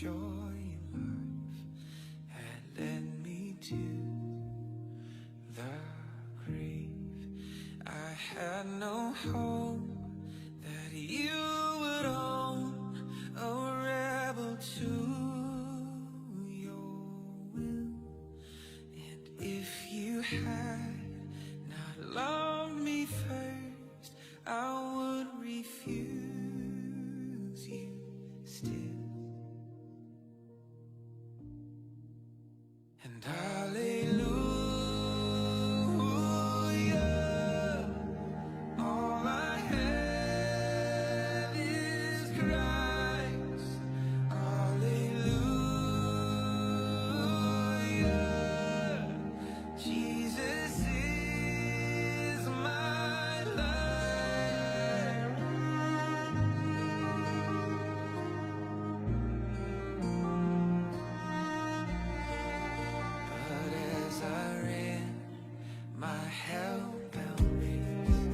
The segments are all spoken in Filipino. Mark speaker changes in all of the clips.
Speaker 1: joy in life had led me to the grave. I had no hope that you would own a rebel to your will. And if you had not loved me first, I would refuse you still. And hallelujah, all I have is Christ. Hallelujah, Jesus is my life. But as I ran, my help raised,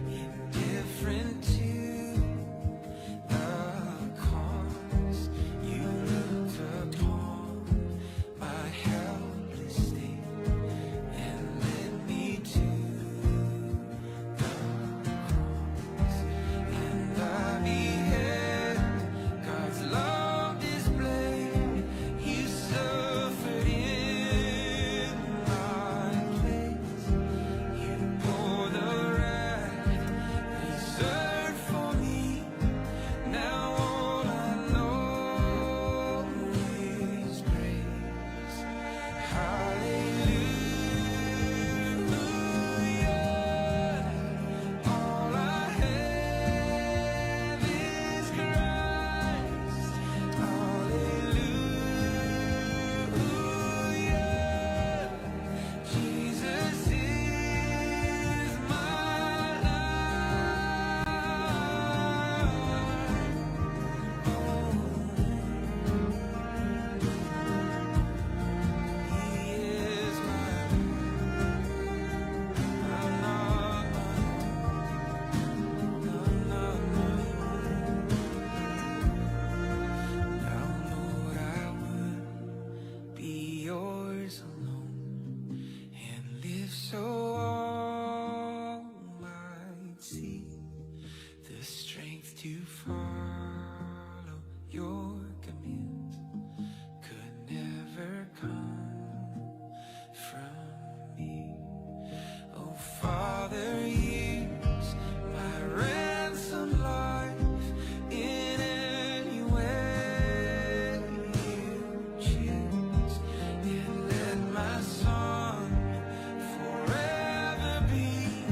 Speaker 1: indifferent to the cause, you looked upon my helpless state and led me to the cross. And I beheld God's love displayed. You suffered in my place. You bore the wrath reserved for me. Now all I know is grace. Hallelujah, all I have is Christ. Hallelujah, Jesus is my life. He is my I'm not Now, Lord, I would be yours alone and live so all might see the strength to follow your commands could never come from me. Oh, Father, use my ransom life in any way you choose, and let my song forever be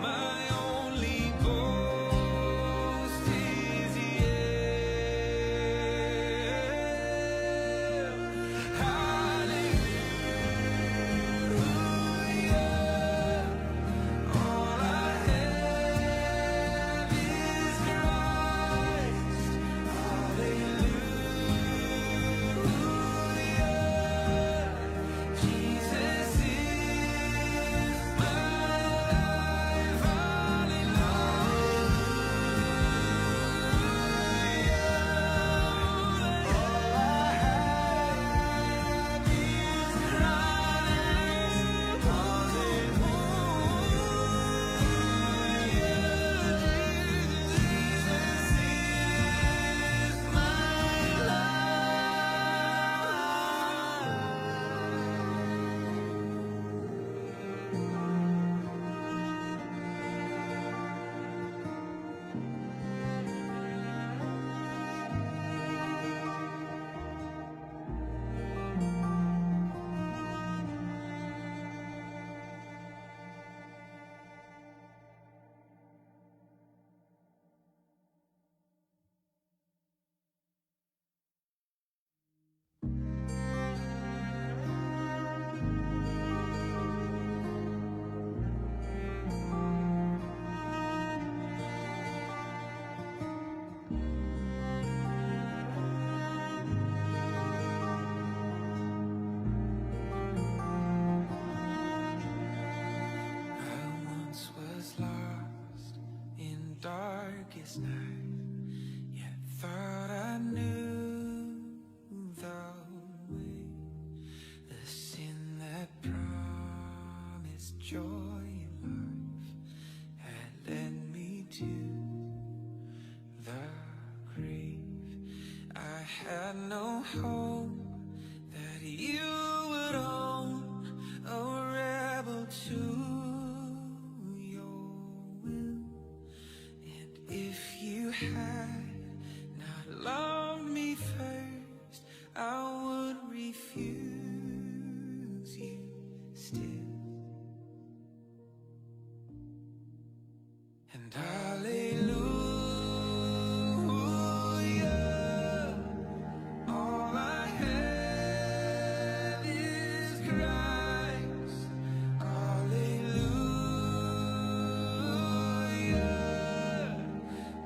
Speaker 1: my only boast is Hallelujah, all I have is Christ. Hallelujah, Jesus is my life. darkest night, yet thought I knew had no hope that you would own a rebel to your will. And if you had not loved me first, I would refuse you still. And hallelujah, all I have is Christ. Hallelujah,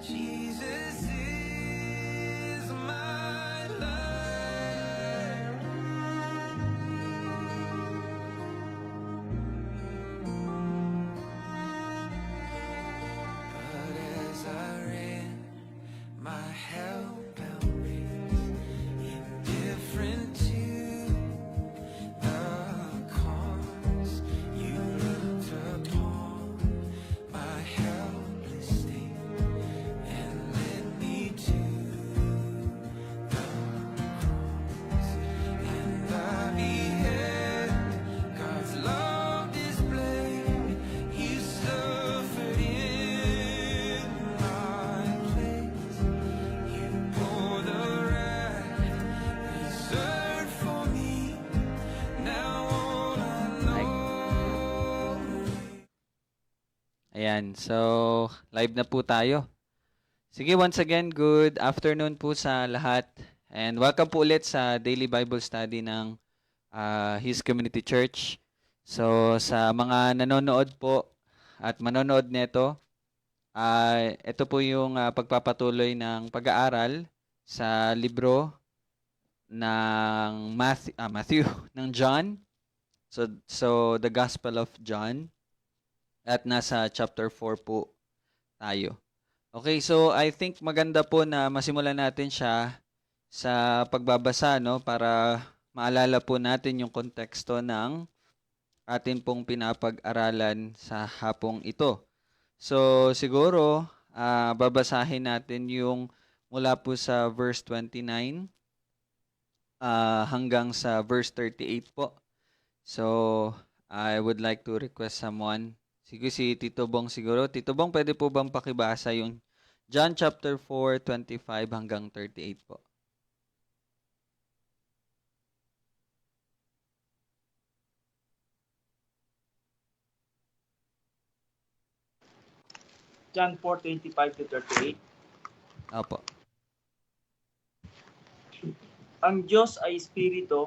Speaker 1: Jesus is my life. But as I ran my hellbound race, indifferent to the cause, you looked upon my helpless state and led me to the cross. And I beheld God's love displayed. You suffered in my place. You bore the wrath reserved for me. Now all I know.
Speaker 2: Ayan, so live na po tayo. Sige, once again, good afternoon po sa lahat. And welcome po ulit sa Daily Bible Study ng His Community Church. So sa mga nanonood po at manonood nito, ito po yung pagpapatuloy ng pag-aaral sa libro ng Matthew ng John. So the Gospel of John. At nasa chapter 4 po tayo. Okay, so I think maganda po na masimulan natin siya sa pagbabasa, no, para maalala po natin yung konteksto ng atin pong pinapag-aralan sa hapong ito. So siguro babasahin natin yung mula po sa verse 29 hanggang sa verse 38 po. So I would like to request someone. Sige, si Tito Bong siguro. Tito Bong, pwede po bang pakibasa yung John chapter 4, 25 hanggang 38 po?
Speaker 3: John 4:25 to 38.
Speaker 2: Opo.
Speaker 3: Ang Diyos ay espiritu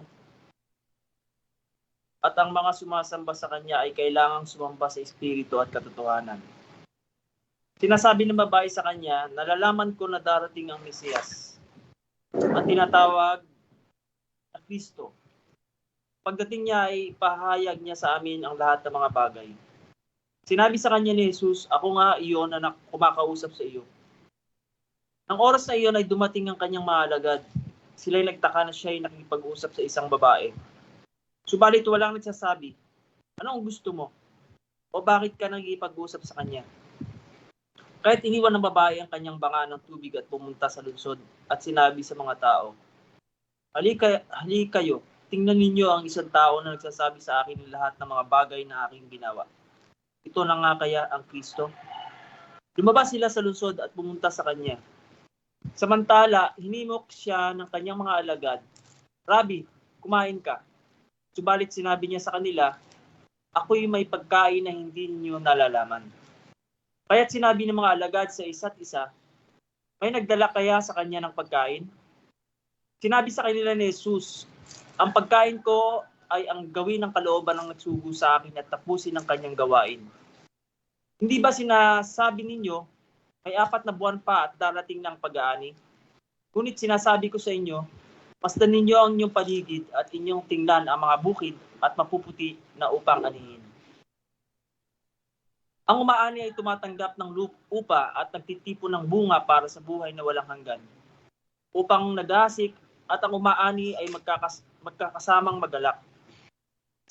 Speaker 3: at ang mga sumasamba sa Kanya ay kailangang sumamba sa espiritu at katotohanan. Sinasabi ng babae sa Kanya, nalalaman ko na darating ang Mesiyas at tinatawag na Kristo. Pagdating niya ay pahayag niya sa amin ang lahat ng mga bagay. Sinabi sa Kanya ni Jesus, ako nga iyon na kumakausap sa iyo. Ang oras na iyon ay dumating ang Kanyang mga alagad. Sila'y nagtaka na siya ay nakikipag-usap sa isang babae. Subalit walang nagsasabi, ano ang gusto mo? O bakit ka nakikipag-usap sa kanya? Kahit iniwan ng babae ang kanyang banga ng tubig at pumunta sa lungsod at sinabi sa mga tao, halika kayo, tingnan ninyo ang isang tao na nagsasabi sa akin ng lahat ng mga bagay na aking ginawa. Ito na nga kaya ang Kristo? Lumabas sila sa lungsod at pumunta sa kanya. Samantala, hinimok siya ng kanyang mga alagad, Rabi, kumain ka. Subalit sinabi niya sa kanila, ako'y may pagkain na hindi niyo nalalaman. Kaya't sinabi ng mga alagad sa isa't isa, may nagdala kaya sa kanya ng pagkain? Sinabi sa kanila ni Jesus, ang pagkain ko ay ang gawin ng kalooban ng nagsugo sa akin at tapusin ang kanyang gawain. Hindi ba sinasabi ninyo, may 4 na buwan pa at darating ng pag-aani? Ngunit sinasabi ko sa inyo, masdan ninyo ang inyong paligid at inyong tingnan ang mga bukid at mapuputi na upang anihin. Ang umaani ay tumatanggap ng upa at nagtitipon ng bunga para sa buhay na walang hanggan. Upang nagasik at ang umaani ay magkakasamang magalak.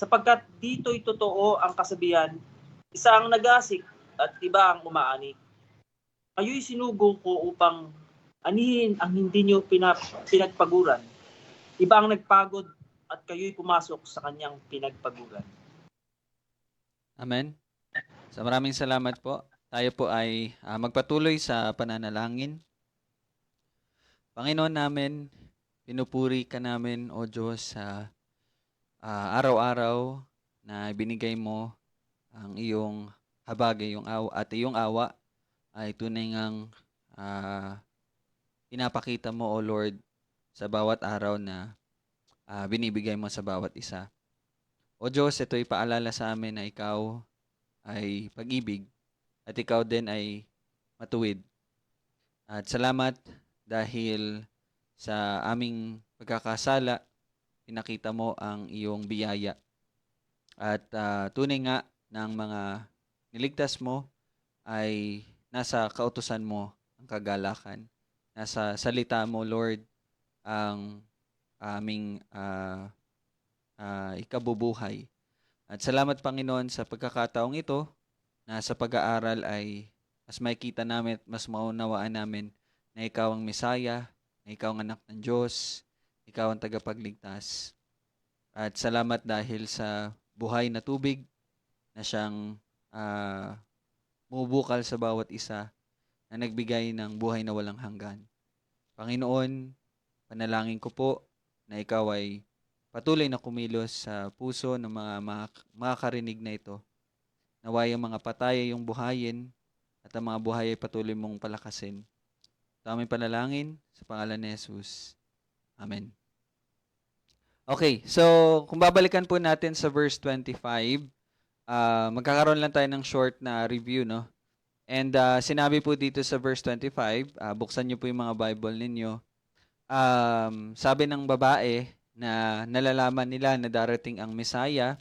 Speaker 3: Sapagkat dito'y totoo ang kasabihan, isa ang nagasik at iba ang umaani. Kayo'y sinugo ko upang Anihin ang hindi nyo pinagpaguran. Iba ang nagpagod at kayo'y pumasok sa kanyang pinagpaguran.
Speaker 2: Amen. So maraming salamat po. Tayo po ay magpatuloy sa pananalangin. Panginoon namin, pinupuri ka namin, O Diyos, sa araw-araw na binigay mo ang iyong habag, at iyong awa ay tunay ngang pinapakita mo, O Lord, sa bawat araw na binibigay mo sa bawat isa. O Diyos, ito'y paalala sa amin na ikaw ay pag-ibig at ikaw din ay matuwid. At salamat dahil sa aming pagkakasala, pinakita mo ang iyong biyaya. At tunay nga ng mga niligtas mo ay nasa kautusan mo ang kagalakan. Nasa salita mo, Lord, ang aming ikabubuhay. At salamat, Panginoon, sa pagkakataong ito na sa pag-aaral ay mas makikita namin at mas maunawaan namin na ikaw ang Mesaya, na ikaw ang anak ng Diyos, ikaw ang tagapagligtas. At salamat dahil sa buhay na tubig na siyang bumubukal sa bawat isa na nagbigay ng buhay na walang hanggan. Panginoon, panalangin ko po na ikaw ay patuloy na kumilos sa puso ng mga makakarinig na ito. Naway ang mga patay ay yung buhayin at ang mga buhay ay patuloy mong palakasin. Ito aming panalangin sa pangalan ni Jesus. Amen. Okay, so kung babalikan po natin sa verse 25, magkakaroon lang tayo ng short na review, no? And sinabi po dito sa verse 25, buksan niyo po yung mga Bible ninyo. Sabi ng babae na nalalaman nila na darating ang Messiah.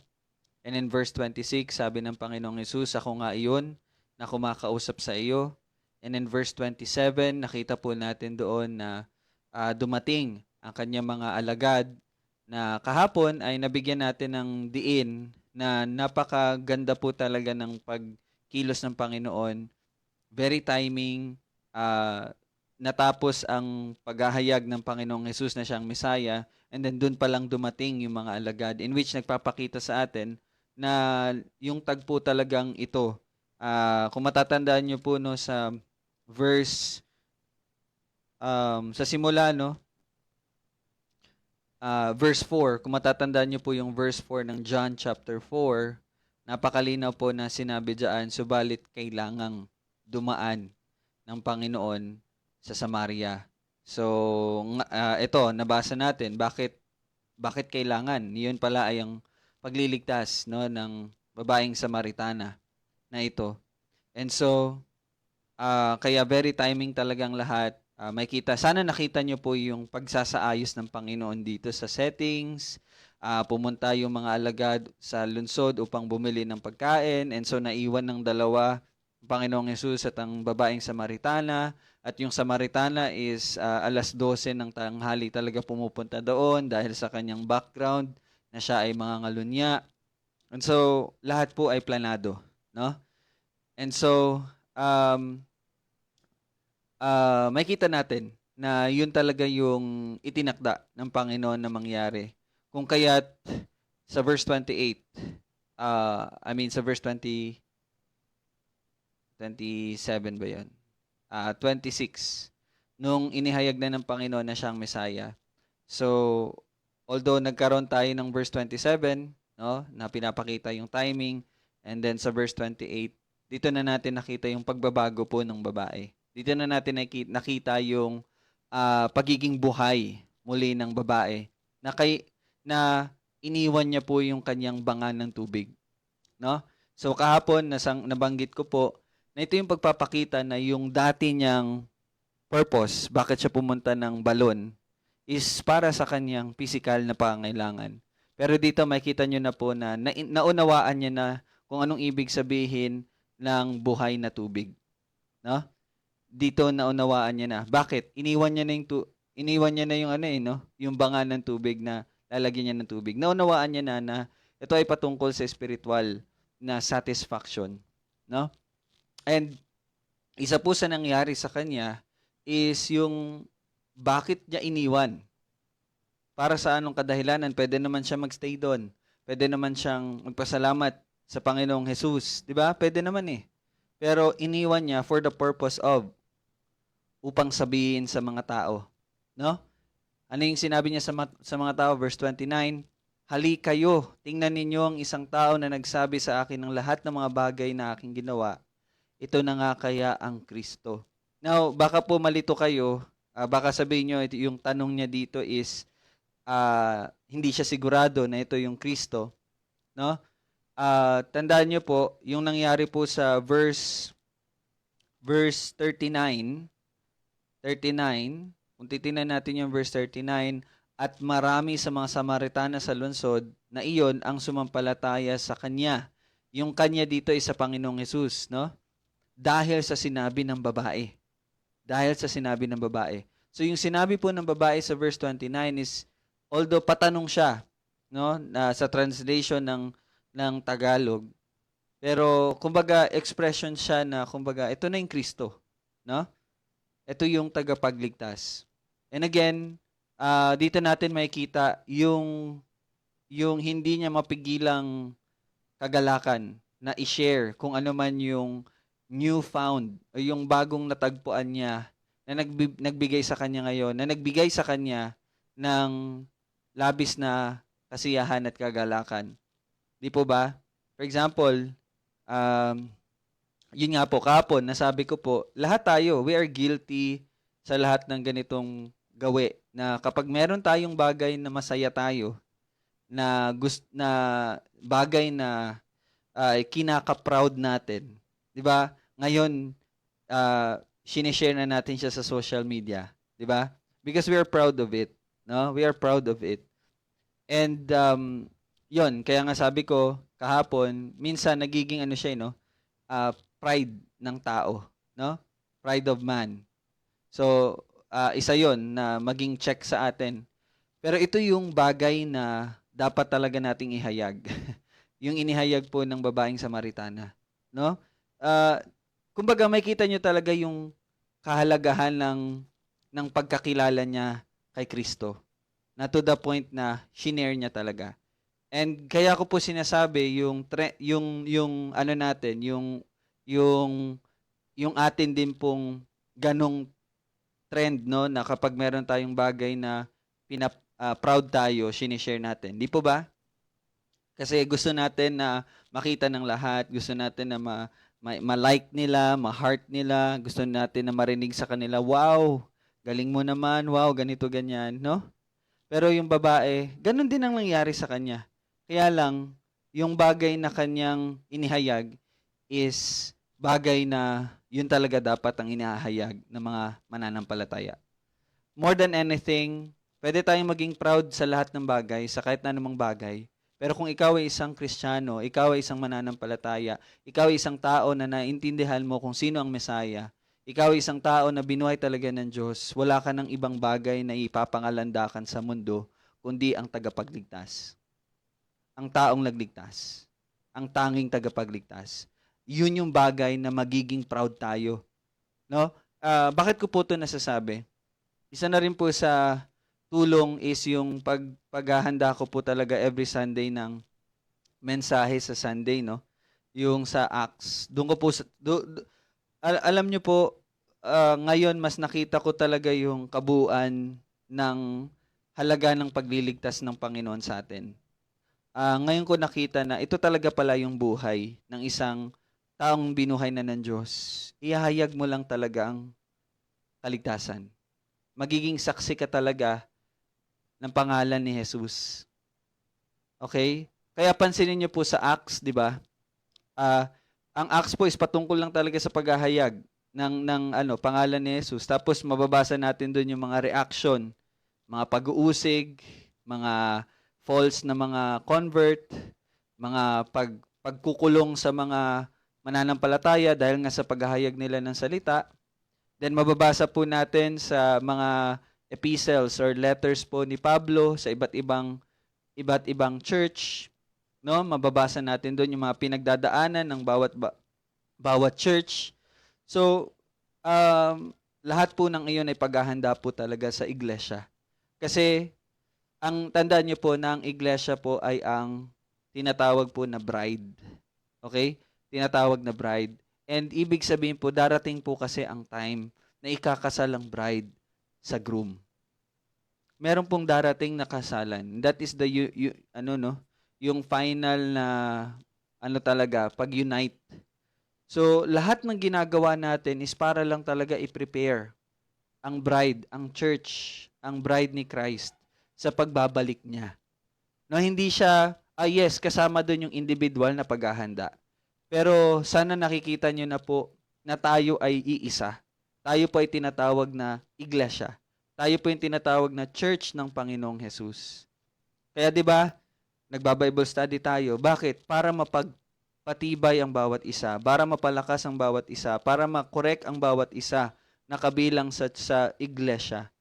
Speaker 2: And in verse 26, sabi ng Panginoong Hesus, ako nga iyon na kumakausap sa iyo. And in verse 27, nakita po natin doon na dumating ang kanyang mga alagad na kahapon ay nabigyan natin ng diin na napakaganda po talaga ng pagkilos ng Panginoon. Very timing, natapos ang paghahayag ng Panginoong Hesus na siyang Messiah, and then doon pa lang dumating yung mga alagad, in which nagpapakita sa atin na yung tagpo talagang ito. Kung matatandaan nyo po no, sa verse, sa simula, no, verse 4, kung matatandaan nyo po yung verse 4 ng John chapter 4, napakalinaw po na sinabi dyan, subalit kailangang dumaan ng Panginoon sa Samaria. So, ito, nabasa natin, bakit kailangan? Yun pala ay ang pagliligtas, no, ng babaeng Samaritana na ito. And so, kaya very timing talagang lahat. Makita, sana nakita nyo po yung pagsasaayos ng Panginoon dito sa settings. Pumunta yung mga alagad sa lungsod upang bumili ng pagkain. And so, naiwan ng dalawa, Panginoong Hesus at ang babaeng Samaritana. At yung Samaritana is alas 12 ng tanghali talaga pumupunta doon dahil sa kanyang background na siya ay mga ngalunya. And so, lahat po ay planado, no? And so, makita natin na yun talaga yung itinakda ng Panginoon na mangyari. Kung kaya't sa verse 28, sa verse 27 ba yun? 26, nung inihayag na ng Panginoon na siyang Messiah. So, although nagkaroon tayo ng verse 27, no, na pinapakita yung timing, and then sa verse 28, dito na natin nakita yung pagbabago po ng babae. Dito na natin nakita yung pagiging buhay muli ng babae na iniwan niya po yung kanyang bangan ng tubig, no? So kahapon nabanggit ko po na ito yung pagpapakita na yung dati niyang purpose, bakit siya pumunta ng balon, is para sa kanyang physical na pangangailangan. Pero dito makita nyo na po na naunawaan niya na kung anong ibig sabihin ng buhay na tubig, no? Dito naunawaan niya na. Bakit? Iniwan niya na yung yung bangan ng tubig na lalagyan niya ng tubig. Naunawaan niya na ito ay patungkol sa spiritual na satisfaction, no? And isa po sa nangyari sa kanya is yung bakit niya iniwan. Para sa anong kadahilanan, pwede naman siya magstay doon. Pwede naman siyang magpasalamat sa Panginoong Jesus. Di ba? Pwede naman eh. Pero iniwan niya for the purpose of upang sabihin sa mga tao. No? Ano yung sinabi niya sa mga tao? Verse 29, hali kayo, tingnan ninyo ang isang tao na nagsabi sa akin ng lahat ng mga bagay na aking ginawa. Ito na nga kaya ang Kristo. Now, baka po malito kayo, baka sabihin nyo, yung tanong niya dito is, hindi siya sigurado na ito yung Kristo. No? Tandaan niyo po, yung nangyari po sa verse 39, kung titingnan natin yung verse 39, at marami sa mga Samaritana sa lungsod na iyon ang sumampalataya sa Kanya. Yung Kanya dito ay sa Panginoong Hesus, no? Dahil sa sinabi ng babae. Dahil sa sinabi ng babae. So yung sinabi po ng babae sa verse 29 is, although patanong siya, no, sa translation ng Tagalog, pero kumbaga expression siya na kumbaga ito na yung Kristo, no? Ito yung tagapagligtas. And again, dito natin makikita yung hindi niya mapigilang kagalakan na i-share kung ano man yung newfound o yung bagong natagpuan niya na nagbigay sa kanya ngayon, na nagbigay sa kanya ng labis na kasiyahan at kagalakan. Di po ba? For example, yun nga po, kahapon, nasabi ko po, lahat tayo, we are guilty sa lahat ng ganitong gawi. Na kapag meron tayong bagay na masaya tayo, na bagay na kinaka-proud natin, di ba? Ngayon, sinishare na natin siya sa social media, di ba? Because we are proud of it, no? We are proud of it. And yun, kaya nga sabi ko kahapon, minsan nagiging ano siya, no? Pride ng tao, no? Pride of man. So, isa 'yon na maging check sa atin. Pero ito yung bagay na dapat talaga nating ihayag. Yung inihayag po ng babaeng Samaritana, no? Kumbaga makita niyo talaga yung kahalagahan ng pagkakilala niya kay Kristo. Na to the point na shinare niya talaga. And kaya ko po sinasabi yung ano natin, yung atin din pong ganong trend, no, na kapag meron tayong bagay na proud tayo, sinishare natin. Di po ba? Kasi gusto natin na makita ng lahat, gusto natin na ma-like nila, ma-heart nila, gusto natin na marinig sa kanila, wow, galing mo naman, wow, ganito, ganyan, no? Pero yung babae, ganun din ang nangyari sa kanya. Kaya lang, yung bagay na kanyang inihayag is bagay na yun talaga dapat ang inihahayag ng mga mananampalataya. More than anything, pwede tayong maging proud sa lahat ng bagay, sa kahit na anumang bagay. Pero kung ikaw ay isang Kristiyano, ikaw ay isang mananampalataya, ikaw ay isang tao na naintindihan mo kung sino ang Mesaya, ikaw ay isang tao na binuhay talaga ng Diyos, wala ka ng ibang bagay na ipapangalandakan sa mundo, kundi ang tagapagligtas. Ang taong nagligtas. Ang tanging tagapagligtas. Yun yung bagay na magiging proud tayo. No? Bakit ko po ito nasasabi? Isa na rin po sa tulong is yung paghahanda ko po talaga every Sunday ng mensahe sa Sunday, no? Yung sa Acts. Doon ko po alam niyo po, ngayon mas nakita ko talaga yung kabuuan ng halaga ng pagliligtas ng Panginoon sa atin. Ngayon ko nakita na ito talaga pala yung buhay ng isang taong binuhay na ng Diyos. Ihahayag mo lang talaga ang kaligtasan. Magiging saksi ka talaga ng pangalan ni Jesus. Okay? Kaya pansinin niyo po sa Acts, di ba? Ang Acts po is patungkol lang talaga sa paghahayag ng pangalan ni Jesus. Tapos mababasa natin doon yung mga reaction, mga pag-uusig, mga false na mga convert, mga pagkukulong sa mga mananampalataya dahil nga sa paghahayag nila ng salita. Then mababasa po natin sa mga epistles or letters po ni Pablo sa iba't ibang church, no? Mababasa natin doon yung mga pinagdadaanan ng bawat church. So, lahat po ng iyon ay paghahanda po talaga sa iglesia. Kasi ang tandaan niyo po na ang iglesia po ay ang tinatawag po na bride. Okay? Tinatawag na bride. And ibig sabihin po, darating po kasi ang time na ikakasal ang bride sa groom. Meron pong darating na kasalan. That is the yung final na talaga pag-unite. So lahat ng ginagawa natin is para lang talaga i-prepare ang bride, ang church, ang bride ni Christ sa pagbabalik niya. No, hindi siya yes, kasama doon yung individual na paghahanda. Pero sana nakikita niyo na po na tayo ay iisa. Tayo po ay tinatawag na iglesia. Tayo po yung tinatawag na church ng Panginoong Jesus. Kaya 'di ba, nagba-Bible study tayo. Bakit? Para mapagpatibay ang bawat isa, para mapalakas ang bawat isa, para ma-correct ang bawat isa na kabilang sa iglesia.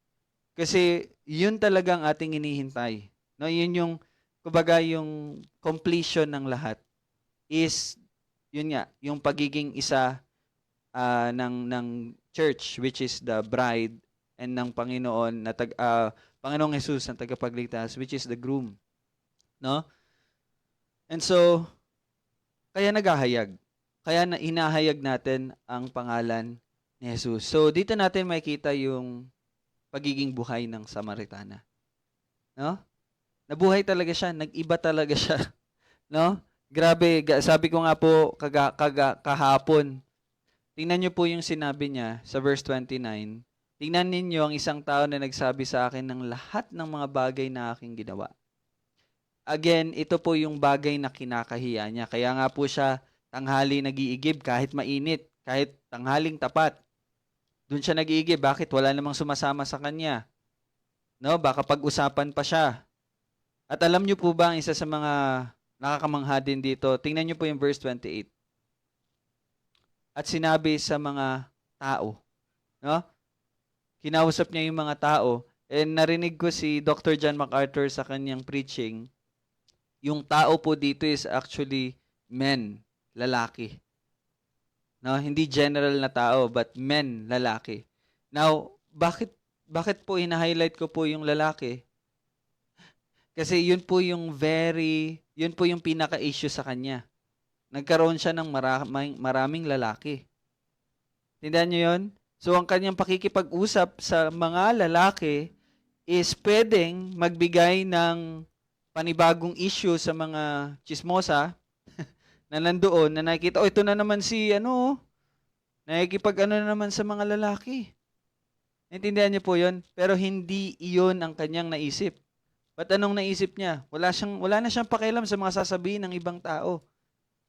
Speaker 2: Kasi yun talagang ating inihintay. No, yun yung kumbaga yung completion ng lahat is yun nga, yung pagiging isa ng church, which is the bride, and ng Panginoon na Panginoong Jesus na tagapagligtas, which is the groom. No? And so, kaya naghahayag. Kaya na hinahayag natin ang pangalan ni Jesus. So, dito natin makikita yung pagiging buhay ng Samaritana. No? Nabuhay talaga siya, nag-iba talaga siya. No? Grabe, sabi ko nga po kahapon. Tingnan niyo po yung sinabi niya sa verse 29. Tingnan ninyo ang isang tao na nagsabi sa akin ng lahat ng mga bagay na aking ginawa. Again, ito po yung bagay na kinakahiya niya. Kaya nga po siya tanghali nag-iigib kahit mainit, kahit tanghaling tapat. Doon siya nag-iigib. Bakit? Wala namang sumasama sa kanya. No? Baka pag-usapan pa siya. At alam niyo po ba ang isa sa mga nakakamangha din dito? Tingnan niyo po yung verse 28. At sinabi sa mga tao, no? Kinausap niya yung mga tao, and narinig ko si Dr. John MacArthur sa kanyang preaching, yung tao po dito is actually men, lalaki. No, hindi general na tao, but men, lalaki. Now, bakit po ina-highlight ko po yung lalaki? Kasi yun po yung pinaka-issue sa kanya. Nagkaroon siya ng maraming lalaki. Tindihan niyo yun? So, ang kanyang pakikipag-usap sa mga lalaki is pwedeng magbigay ng panibagong issue sa mga chismosa na nandoon, na nakikita, ito na naman si, nakikipag na naman sa mga lalaki. Naintindihan niyo po yun? Pero hindi iyon ang kanyang naisip. Ba't anong naisip niya? Wala na siyang pakialam sa mga sasabihin ng ibang tao.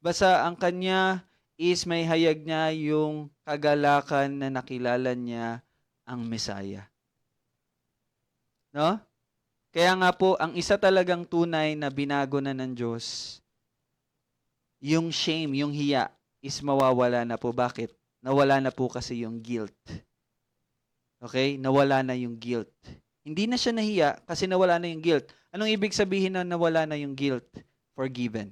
Speaker 2: Basta ang kanya is may hayag niya yung kagalakan na nakilala niya ang Mesaya. No? Kaya nga po, ang isa talagang tunay na binago na ng Diyos, yung shame, yung hiya, is mawawala na po. Bakit? Nawala na po kasi yung guilt. Okay? Nawala na yung guilt. Hindi na siya nahiya kasi nawala na yung guilt. Anong ibig sabihin na nawala na yung guilt? Forgiven.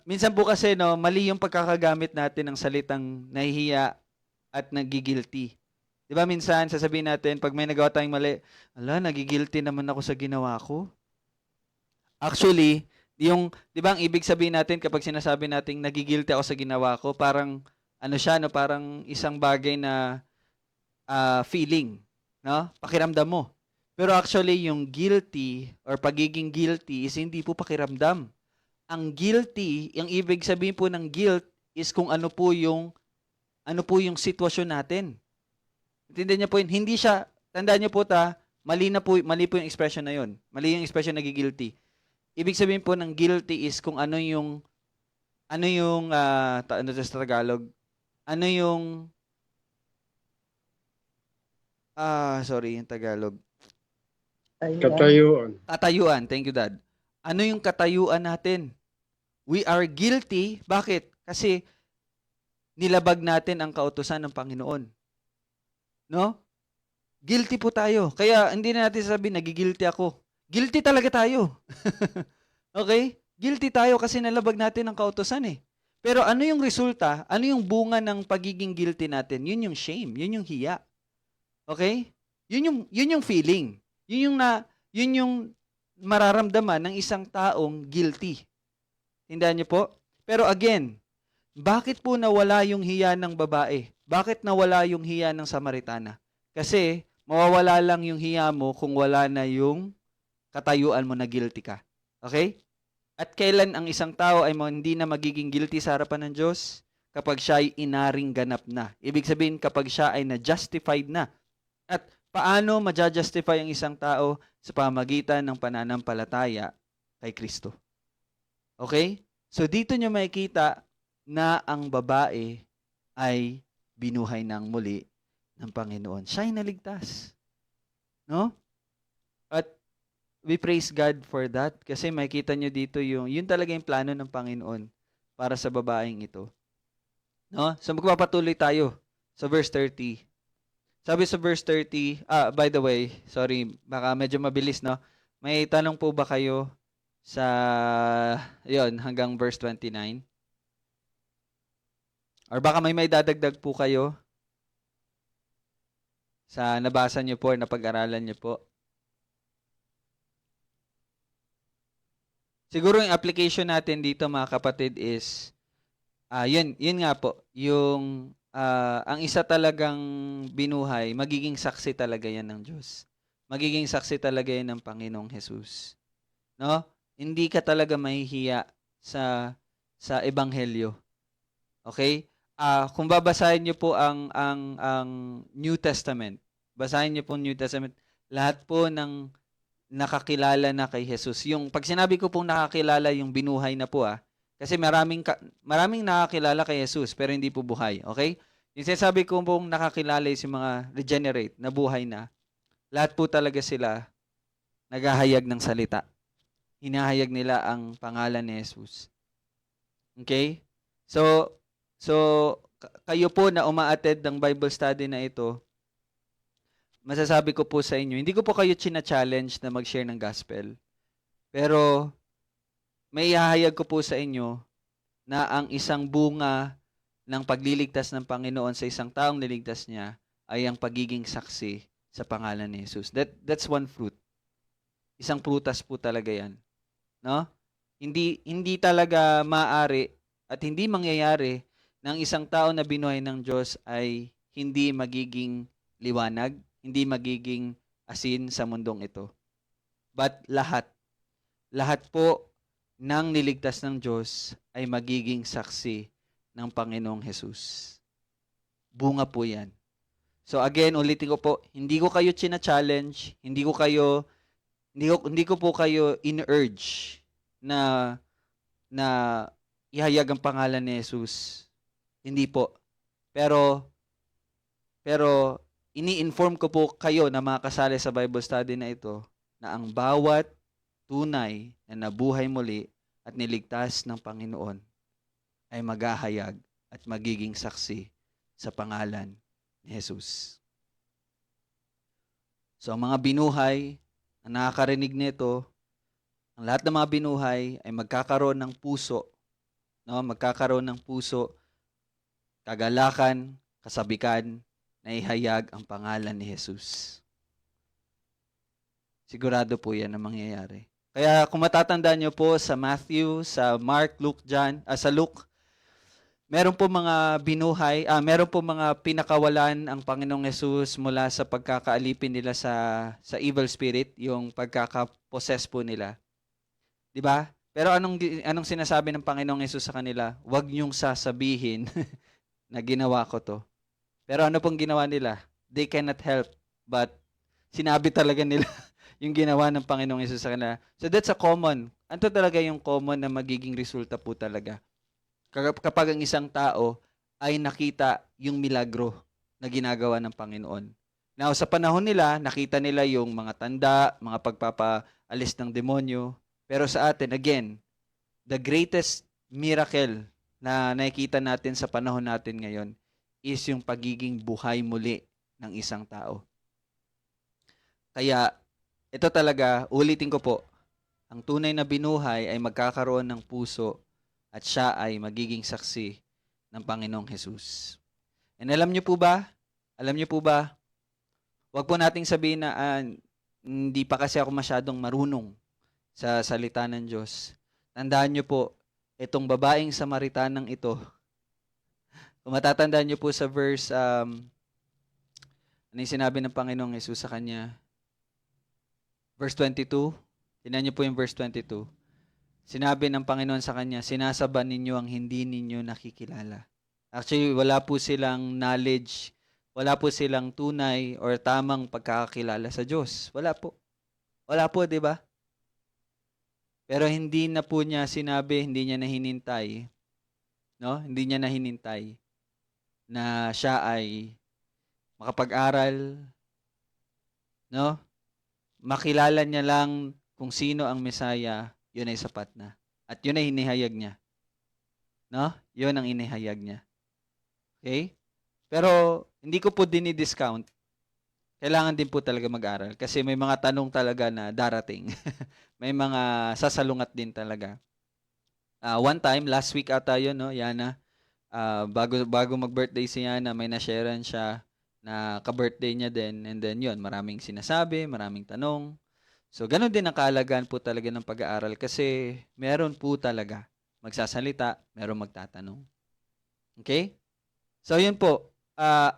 Speaker 2: Minsan po kasi mali yung pagkakagamit natin ng salitang nahihiya at nagigilty. 'Di ba minsan sasabihin natin pag may nagawa tayong mali, nagigilty naman ako sa ginawa ko. Actually, 'di ba ang ibig sabihin natin kapag sinasabi nating nagigilty ako sa ginawa ko, parang parang isang bagay na feeling, no? Pakiramdam mo. Pero actually yung guilty or pagiging guilty is hindi po pakiramdam. Ang guilty, yung ibig sabihin po ng guilt is kung ano po yung sitwasyon natin. Intindihan niyo po yun? Hindi siya, tandaan niyo po mali po yung expression na yun. Mali yung expression na guilty. Ibig sabihin po ng guilty is kung ano yung sa Tagalog, yung Tagalog. Katayuan. Thank you, Dad. Ano yung katayuan natin? We are guilty. Bakit? Kasi nilabag natin ang kautusan ng Panginoon. No? Guilty po tayo. Kaya hindi na natin sabihin, nagigilty ako. Guilty talaga tayo. Okay? Guilty tayo kasi nalabag natin ang kautusan eh. Pero ano yung resulta? Ano yung bunga ng pagiging guilty natin? Yun yung shame, yun yung hiya. Okay? Yun yung feeling. Yun yung mararamdaman ng isang taong guilty. Tindaan niyo po? Pero again, bakit po nawala yung hiya ng babae? Bakit nawala yung hiya ng Samaritana? Kasi mawawala lang yung hiya mo kung wala na yung katayuan mo na guilty ka. Okay? At kailan ang isang tao ay hindi na magiging guilty sa harapan ng Diyos? Kapag siya ay inaring ganap na. Ibig sabihin, kapag siya ay na-justified na. At paano ma-justify ang isang tao sa pamagitan ng pananampalataya kay Kristo? Okay? So dito nyo makikita na ang babae ay binuhay ng muli ng Panginoon. Siya ay naligtas. No? At we praise God for that kasi makikita nyo dito yun talaga yung plano ng Panginoon para sa babaeng ito. No? So magpapatuloy tayo sa verse 30. Sabi sa verse 30, by the way, sorry, baka medyo mabilis, no? May tanong po ba kayo sa, yon hanggang verse 29? Or baka may dadagdag po kayo sa nabasa nyo po or napag-aralan nyo po? Siguro yung application natin dito mga kapatid is, yun nga po, yung ang isa talagang binuhay, magiging saksi talaga yan ng Diyos. Magiging saksi talaga yan ng Panginoong Jesus. No? Hindi ka talaga mahihiya sa ebanghelyo. Okay? Kung babasahin niyo po ang New Testament, basahin niyo po New Testament, lahat po ng nakakilala na kay Jesus. Yung pag sinabi ko pong nakakilala, yung binuhay na po kasi maraming nakakilala kay Jesus pero hindi po buhay, okay? Yung sinasabi ko pong nakakilala is yung mga regenerate, na buhay na. Lahat po talaga sila naghahayag ng salita. Hinahayag nila ang pangalan ni Jesus. Okay? So kayo po na uma-attend ng Bible study na ito, masasabi ko po sa inyo, hindi ko po kayo china-challenge na mag-share ng gospel. Pero may ihahayag ko po sa inyo na ang isang bunga ng pagliligtas ng Panginoon sa isang taong niligtas niya ay ang pagiging saksi sa pangalan ni Jesus. That's one fruit. Isang prutas po talaga 'yan. No? Hindi talaga maaari at hindi mangyayari ng isang tao na binuhay ng Diyos ay hindi magiging liwanag, hindi magiging asin sa mundong ito. But lahat po ng niligtas ng Diyos ay magiging saksi ng Panginoong Jesus. Bunga po yan. So again, ulitin ko po, hindi ko kayo china-challenge, hindi ko po kayo in-urge na ihayag ang pangalan ni Jesus. Hindi po. Pero ini-inform ko po kayo na mga kasali sa Bible study na ito na ang bawat tunay na nabuhay muli at niligtas ng Panginoon ay maghahayag at magiging saksi sa pangalan ni Jesus. So ang mga binuhay na nakakarinig nito, ang lahat ng mga binuhay ay magkakaroon ng puso, no? Magkakaroon ng puso, kagalakan, kasabikan na ihayag ang pangalan ni Jesus. Sigurado po yan ang mangyayari. Kaya kung matatandaan nyo po sa Matthew, sa Mark, Luke, John, sa Luke, meron po mga binuhay, meron po mga pinakawalan ang Panginoong Jesus mula sa pagkakaalipin nila sa evil spirit, yung pagkakapossess po nila. 'Di ba? Pero anong sinasabi ng Panginoong Jesus sa kanila? Huwag niyong sasabihin na ginawa ko to. Pero ano pong ginawa nila? They cannot help but sinabi talaga nila yung ginawa ng Panginoong Jesus sa kanila. So that's a common. Ano talaga yung common na magiging resulta po talaga? Kapag ang isang tao ay nakita yung milagro na ginagawa ng Panginoon. Now, sa panahon nila, nakita nila yung mga tanda, mga pagpapaalis ng demonyo. Pero sa atin, again, the greatest miracle na nakikita natin sa panahon natin ngayon is yung pagiging buhay muli ng isang tao. Kaya, ito talaga, ulitin ko po, ang tunay na binuhay ay magkakaroon ng puso at siya ay magiging saksi ng Panginoong Jesus. And alam niyo po ba? Huwag po nating sabihin na hindi pa kasi ako masyadong marunong sa salita ng Diyos. Tandaan niyo po, itong babaeng Samaritanang ito, kung matatandaan niyo po sa verse, ano yung sinabi ng Panginoong Jesus sa kanya? Verse 22. Tingnan niyo po yung verse 22. Sinabi ng Panginoon sa kanya, sinasaban ninyo ang hindi ninyo nakikilala. Actually, wala po silang knowledge, wala po silang tunay or tamang pagkakakilala sa Diyos. Wala po. Wala po, di ba? Pero hindi na po niya sinabi, hindi niya nahinintay, no? Hindi niya nahinintay na siya ay makapag-aral, no? Makilala niya lang kung sino ang Mesaya, yun ay sapat na. At yun ay inihayag niya. No? Yun ang inihayag niya. Okay? Pero hindi ko po dinidiscount. Kailangan din po talaga mag-aral kasi may mga tanong talaga na darating. May mga sasalungat din talaga. One time, last week ata yun, no, Yana, bago mag-birthday si Yana, may na-sharean siya na ka-birthday niya din. And then yun, maraming sinasabi, maraming tanong. So, ganun din ang kahalagahan po talaga ng pag-aaral kasi meron po talaga magsasalita, meron magtatanong. Okay? So, yun po.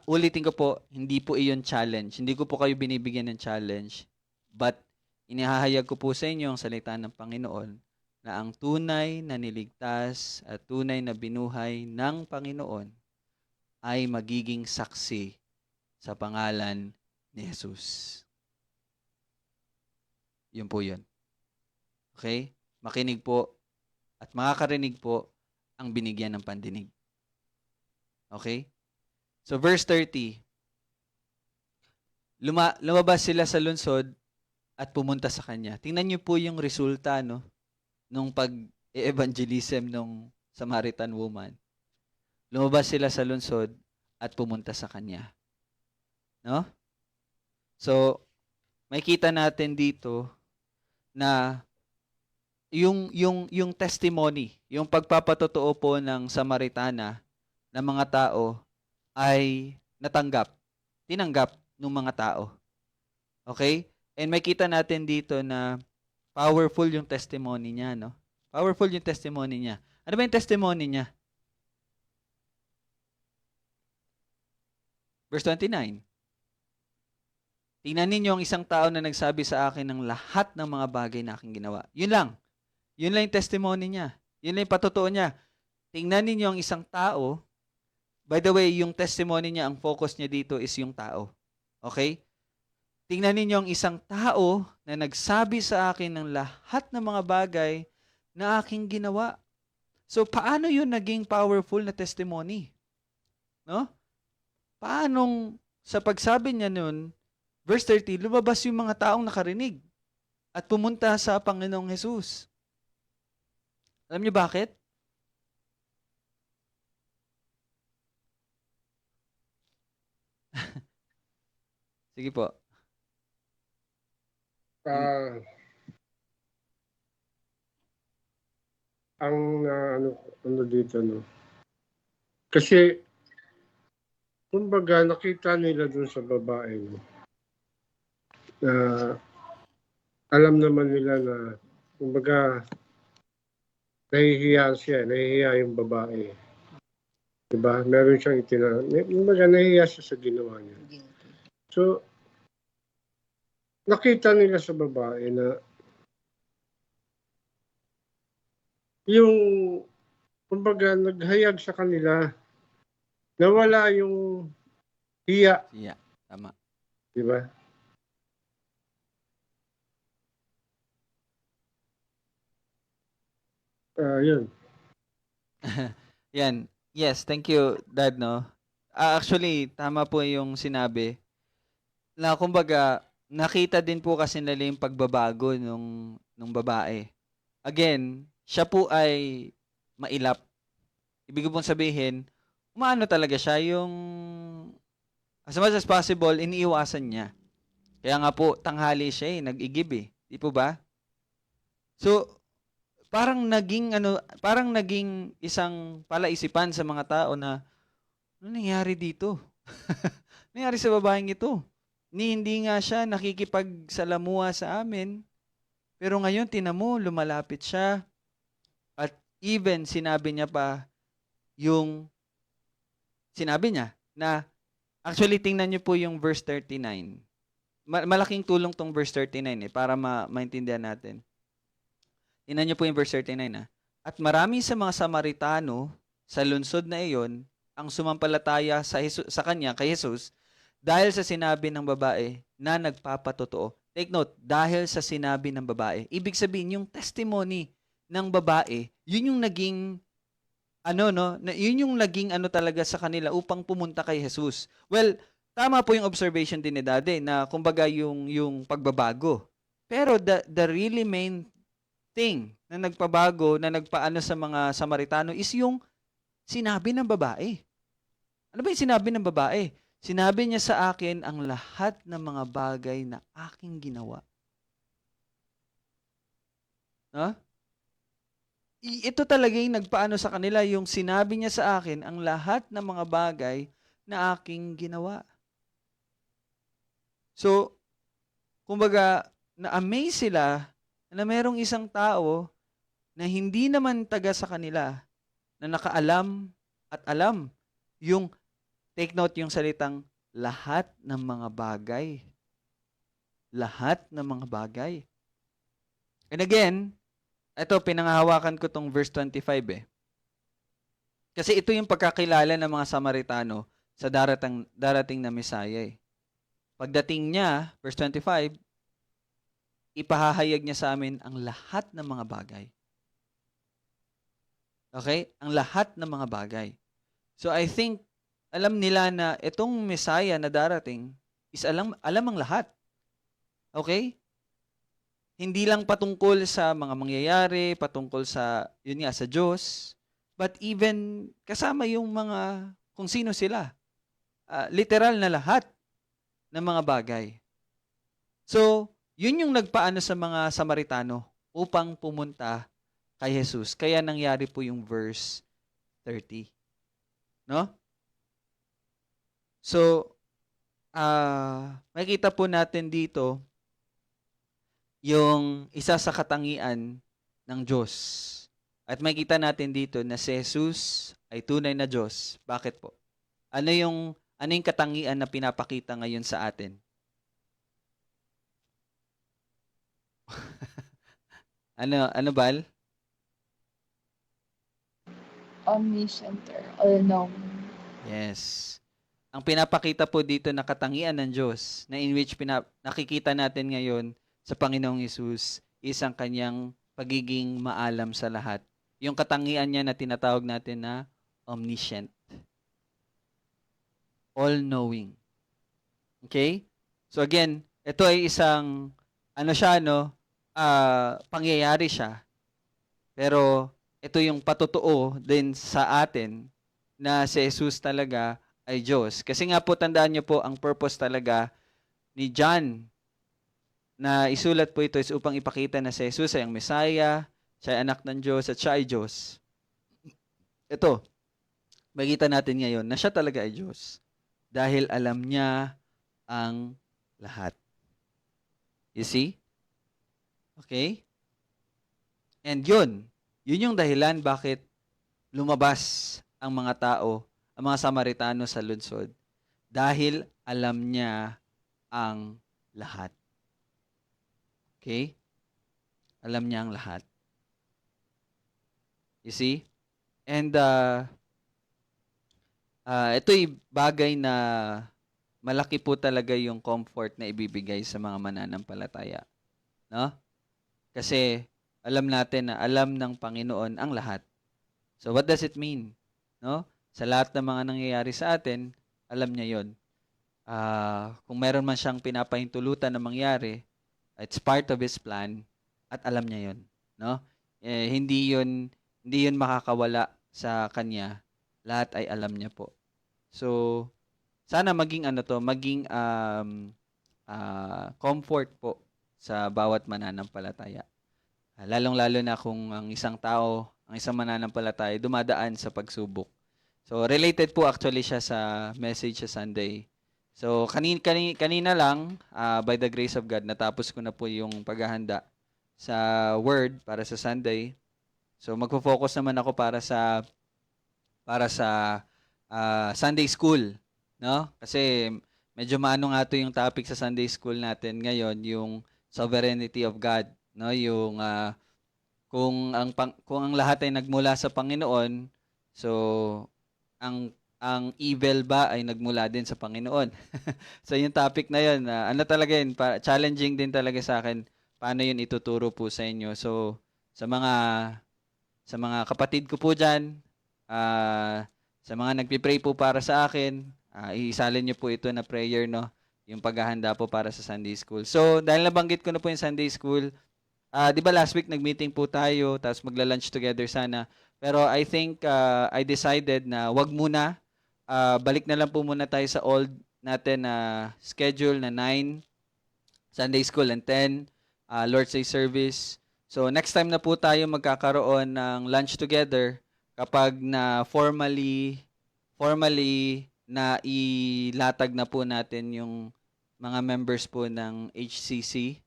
Speaker 2: Ulitin ko po, hindi po iyon challenge. Hindi ko po kayo binibigyan ng challenge. But, inihahayag ko po sa inyo ang salita ng Panginoon na ang tunay na niligtas at tunay na binuhay ng Panginoon ay magiging saksi sa pangalan ni Jesus. Yun po yun. Okay? Makinig po at makakarinig po ang binigyan ng pandinig. Okay? So verse 30. Lumabas sila sa lungsod at pumunta sa kanya. Tingnan niyo po yung resulta, no, nung pag-evangelism nung Samaritan woman. Lumabas sila sa lungsod at pumunta sa kanya. No? So, makikita natin dito na yung testimony, yung pagpapatotoo po ng Samaritana ng mga tao ay tinanggap ng mga tao. Okay? And makita natin dito na powerful yung testimony niya, no? Powerful yung testimony niya. Ano ba yung testimony niya? Verse 29. Tingnan ninyo ang isang tao na nagsabi sa akin ng lahat ng mga bagay na aking ginawa. Yun lang. Yun lang yung testimony niya. Yun lang yung patotoo niya. Tingnan ninyo ang isang tao. By the way, yung testimony niya, ang focus niya dito is yung tao. Okay? Tingnan ninyo ang isang tao na nagsabi sa akin ng lahat ng mga bagay na aking ginawa. So, paano yun naging powerful na testimony? No? Paanong sa pagsabi niya nun, verse 30, lumabas yung mga taong nakarinig at pumunta sa Panginoong Jesus. Alam niyo bakit? Sige po.
Speaker 4: Ano dito, no? Kasi, kumbaga, nakita nila dun sa babae, no? Na alam naman nila na, kumbaga, nahihiya yung babae. Diba? Meron siyang kumbaga, nahihiya siya sa ginawa niya. So, nakita nila sa babae na yung, kumbaga, naghayag sa kanila na wala yung hiya.
Speaker 2: Yeah, tama.
Speaker 4: Diba? Yun.
Speaker 2: Yan. Yes, thank you, Dad, no? Actually, tama po yung sinabi. Na kumbaga, nakita din po kasi nila yung pagbabago nung babae. Again, siya po ay mailap. Ibig ko pong sabihin, umaano talaga siya yung as much as possible, iniiwasan niya. Kaya nga po, tanghali siya nag-igib Di po ba? So, parang naging isang palaisipan sa mga tao na ano nangyari dito? Nangyari sa babaeng ito? Hindi nga siya nakikipagsalamuha sa amin. Pero ngayon, tinan mo, lumalapit siya. At even sinabi niya pa yung sinabi niya na actually tingnan niyo po yung verse 39. Malaking tulong tong verse 39 para maintindihan natin. Tingnan niyo po yung verse 39 At marami sa mga Samaritano sa lungsod na iyon ang sumampalataya sa kanya kay Jesus dahil sa sinabi ng babae na nagpapatotoo. Take note, dahil sa sinabi ng babae. Ibig sabihin, yung testimony ng babae, yun yung naging yun yung naging talaga sa kanila upang pumunta kay Jesus. Well, tama po yung observation din ni Daddy na kumbaga yung pagbabago. Pero the really main thing na nagpabago, na nagpaano sa mga Samaritano is yung sinabi ng babae. Ano ba yung sinabi ng babae? Sinabi niya sa akin ang lahat ng mga bagay na aking ginawa. No? Ito talaga yung nagpaano sa kanila, yung sinabi niya sa akin ang lahat ng mga bagay na aking ginawa. So, kumbaga, na-amaze sila na merong isang tao na hindi naman taga sa kanila na nakaalam at alam yung, take note yung salitang lahat ng mga bagay. Lahat ng mga bagay. And again, ito, pinanghahawakan ko tong verse 25 Kasi ito yung pagkakilala ng mga Samaritano sa darating na Mesaya Pagdating niya, verse 25, ipahahayag niya sa amin ang lahat ng mga bagay. Okay? Ang lahat ng mga bagay. So I think, alam nila na itong Mesaya na darating is alam ang lahat. Okay? Hindi lang patungkol sa mga mangyayari, patungkol sa, yun nga, sa Diyos, but even kasama yung mga, kung sino sila. Literal na lahat ng mga bagay. So, yun yung nagpaano sa mga Samaritano upang pumunta kay Jesus. Kaya nangyari po yung verse 30. No? So, makikita po natin dito yung isa sa katangian ng Diyos. At makikita natin dito na si Jesus ay tunay na Diyos. Bakit po? Ano yung katangian na pinapakita ngayon sa atin? Ano Bal?
Speaker 5: Omniscient or all-knowing.
Speaker 2: Yes. Ang pinapakita po dito na katangian ng Diyos na in which nakikita natin ngayon sa Panginoong Hesus is ang kanyang pagiging maalam sa lahat. Yung katangian niya na tinatawag natin na omniscient. All-knowing. Okay? So again, ito ay isang pangyayari siya. Pero ito yung patotoo din sa atin na si Jesus talaga ay Diyos. Kasi nga po, tandaan niyo po, ang purpose talaga ni John na isulat po ito is upang ipakita na si Jesus ay ang Messiah, siya ay anak ng Diyos, at siya ay Diyos. Ito, makita natin ngayon na siya talaga ay Diyos dahil alam niya ang lahat. You see? Okay? And yun yung dahilan bakit lumabas ang mga tao, ang mga Samaritano sa lungsod. Dahil alam niya ang lahat. Okay? Alam niya ang lahat. You see? And ito'y bagay na malaki po talaga yung comfort na ibibigay sa mga mananampalataya. No? Kasi alam natin na alam ng Panginoon ang lahat. So what does it mean? No? Sa lahat ng mga nangyayari sa atin, alam niya 'yon. Kung meron man siyang pinapahintulutan na mangyari, it's part of His plan at alam niya 'yon, no? Hindi 'yon makakawala sa kanya. Lahat ay alam niya po. So sana maging comfort po sa bawat mananampalataya. Lalong-lalo na kung ang isang tao, ang isang mananampalataya dumadaan sa pagsubok. So related po actually siya sa message sa Sunday. So kanina lang, by the grace of God, natapos ko na po yung paghahanda sa word para sa Sunday. So magfo-focus naman ako para sa Sunday school, no? Kasi medyo maano nga to yung topic sa Sunday school natin ngayon, yung sovereignty of God, no? Yung kung ang lahat ay nagmula sa Panginoon, so ang evil ba ay nagmula din sa Panginoon? So yung topic na yun, ano talaga yun, challenging din talaga sa akin paano yun ituturo po sa inyo. So sa mga kapatid ko po diyan, sa mga nagpi-pray po para sa akin, iisalin niyo po ito na prayer, no? Yung paghahanda po para sa Sunday School. So dahil nabanggit ko na po yung Sunday School, 'di ba last week nag-meeting po tayo, tapos magla-lunch together sana. Pero I think I decided na wag muna. Balik na lang po muna tayo sa old natin na schedule na 9 Sunday School and 10 Lord's Day service. So next time na po tayo magkakaroon ng lunch together kapag na formally na ilatag na po natin yung mga members po ng HCC.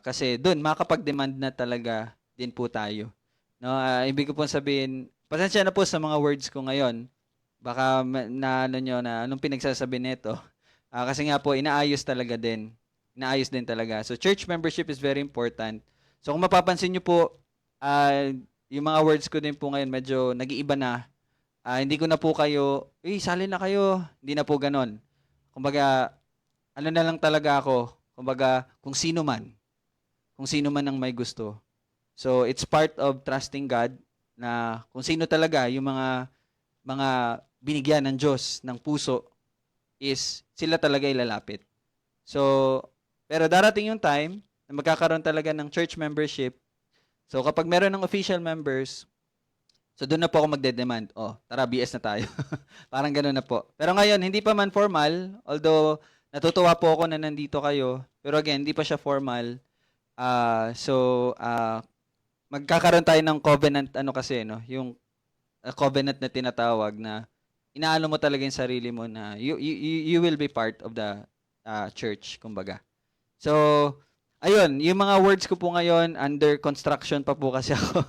Speaker 2: Kasi doon makakapag-demand na talaga din po tayo. No, ibig ko po sabihin, pasensya na po sa mga words ko ngayon. Baka na ano nyo na anong pinagsasabi nito. Kasi nga po inaayos talaga din. Inaayos din talaga. So church membership is very important. So kung mapapansin nyo po, yung mga words ko din po ngayon medyo nag-iiba na. Hindi ko na po kayo, sali na kayo. Hindi na po ganon. Kumbaga, ano na lang talaga ako. Kumbaga, kung sino man ang may gusto. So, it's part of trusting God na kung sino talaga yung mga binigyan ng Diyos ng puso is sila talaga ilalapit. So, pero darating yung time na magkakaroon talaga ng church membership. So, kapag meron ng official members, so doon na po ako magde-demand. Tara, BS na tayo. Parang gano'n na po. Pero ngayon, hindi pa man formal, although natutuwa po ako na nandito kayo. Pero again, hindi pa siya formal. Magkakaroon tayo ng covenant, yung covenant na tinatawag na inaano mo talaga yung sarili mo na you will be part of the church, kumbaga. So, ayun, yung mga words ko po ngayon, under construction pa po kasi ako.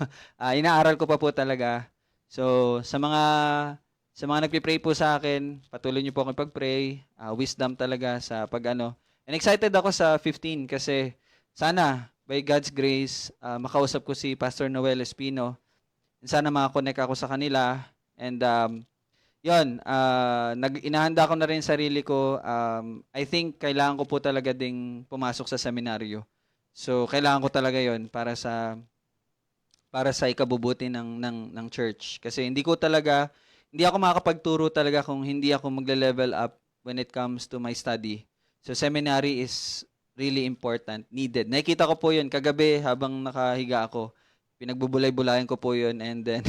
Speaker 2: Inaaral ko pa po talaga. So, sa mga nagpi-pray po sa akin, patuloy niyo po akong pag-pray. Wisdom talaga sa pag-ano. And excited ako sa 15 kasi sana, by God's grace, makausap ko si Pastor Noel Espino. And sana makakonect ako sa kanila. And inahanda ko na rin sarili ko. I think kailangan ko po talaga ding pumasok sa seminaryo. So, kailangan ko talaga yon para sa ikabubuti ng church. Kasi hindi ako makakapagturo talaga kung hindi ako magle-level up when it comes to my study. So, seminary is really important, needed. Nakikita ko po yun kagabi habang nakahiga ako. Pinagbubulay-bulayan ko po yun and then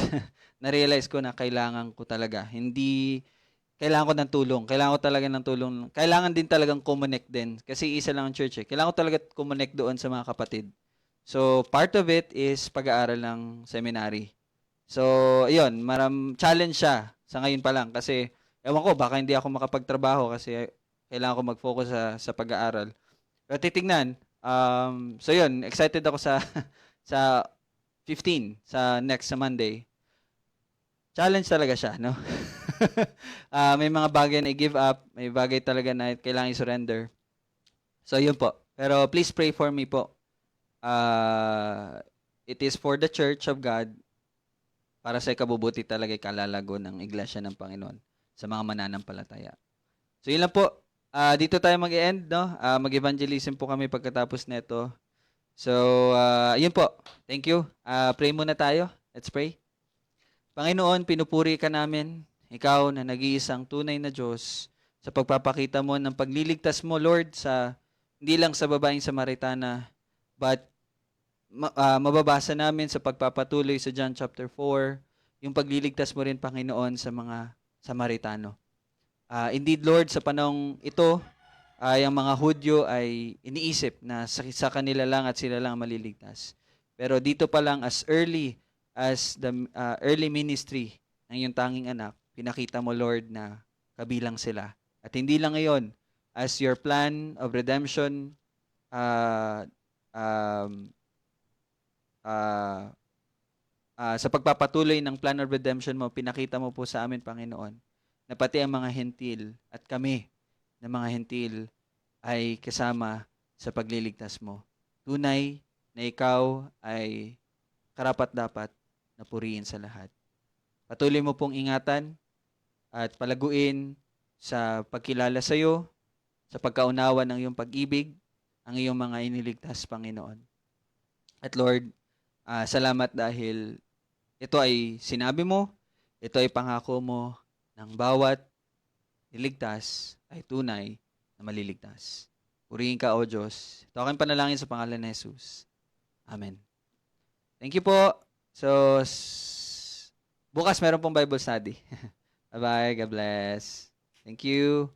Speaker 2: na-realize ko na kailangan ko talaga. Kailangan ko ng tulong. Kailangan ko talaga ng tulong. Kailangan din talagang connect din. Kasi isa lang ang church eh. Kailangan ko talaga connect doon sa mga kapatid. So, part of it is pag-aaral ng seminary. So, ayun, challenge siya sa ngayon pa lang. Kasi, ewan ko, baka hindi ako makapagtrabaho kasi kailangan ko mag-focus sa pag-aaral. Pero titignan. So, yun, excited ako sa 15, sa Monday. Challenge talaga siya, no? May mga bagay na i-give up, may bagay talaga na kailangan i-surrender. So, yun po. Pero please pray for me po. It is for the Church of God para sa ikabubuti talaga ikalalago ng Iglesia ng Panginoon sa mga mananampalataya. So, yun lang po. Dito tayo mag-end, no? Mag-evangelism po kami pagkatapos nito. So, yun po. Thank you. Pray muna tayo. Let's pray. Panginoon, pinupuri ka namin. Ikaw na nag-iisang tunay na Diyos sa pagpapakita mo ng pagliligtas mo, Lord, hindi lang sa babaeng Samaritana, but mababasa namin sa pagpapatuloy sa John chapter 4, yung pagliligtas mo rin, Panginoon, sa mga Samaritano. Indeed, Lord, sa panahong ito, ang mga Hudyo ay iniisip na sa kanila lang at sila lang maliligtas. Pero dito pa lang as early as the early ministry ng iyong tanging anak, pinakita mo, Lord, na kabilang sila. At hindi lang ngayon, as your plan of redemption um, sa pagpapatuloy ng plan of redemption mo, pinakita mo po sa amin, Panginoon, na pati ang mga hentil at kami na mga hentil ay kasama sa pagliligtas mo. Tunay na ikaw ay karapat-dapat na purihin sa lahat. Patuloy mo pong ingatan at palaguin sa pagkilala sa iyo, sa pagkaunawa ng iyong pag-ibig, ang iyong mga iniligtas, Panginoon. At Lord, salamat dahil ito ay sinabi mo, ito ay pangako mo ng bawat niligtas ay tunay na maliligtas. Purihin ka, O Diyos. Ito aking panalangin sa pangalan ni Jesus. Amen. Thank you po. So, bukas meron pong Bible study. Bye-bye. God bless. Thank you.